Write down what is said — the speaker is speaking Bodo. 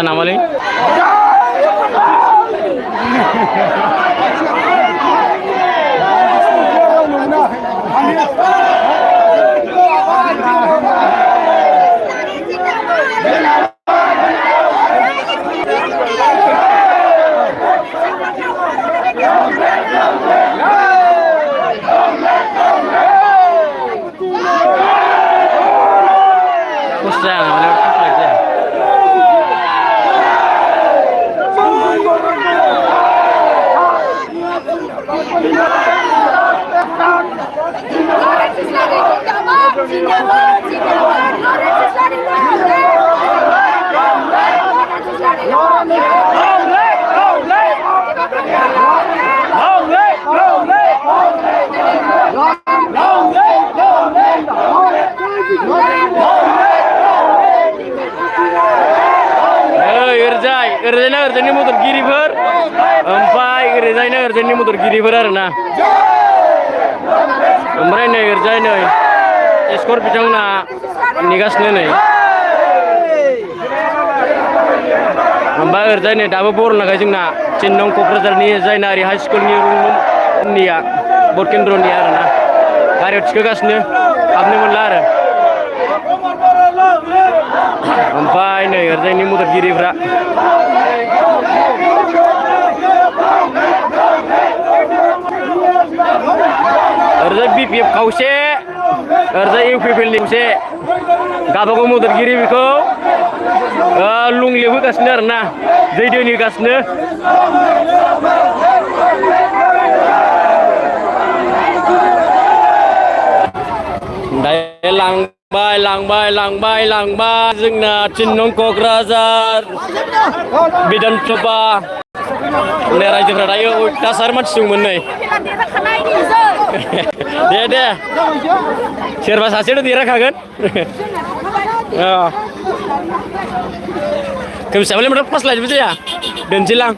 नामालै ओरैजायना ओरैजायनि मददगिरिफोर ओमफ्राय ओरैजायना ओरैजायनि मददगिरिफोर आरोना ओमफ्राय नै ओरैजाय नै एस्कर्ट बिथांमोना नेगासिनो नै ओमफ्राय ओरैजाय नै दाबो बरनाखै जोंना 3 नं क'क्राझारनि जायनारि हाइ स्कुलनि रुमनिया भट केन्द्रनि आरोना गारियाव थिखोगासिनो हाबनो मोनला आरो ओमफ्राय नै ओरैजायनि मददगिरिफ्रा ओरैजाय BPF खावसे ओरैजाय UPPL खावसे गावबागाव मददगिरि बेखौ लुंलेब होगासिनो आरोना दै दोनहोगासिनो दायो लांबाय जोंना 3 नं क'क्राझार बिधान सभा रायजोफ्रा दायो अयथासार मानसि दंमोन नै दे सोरबा सासेल' देरहाखागोन खोमसियाबालाय माथो पास लायनोबो जाया दोनसैलां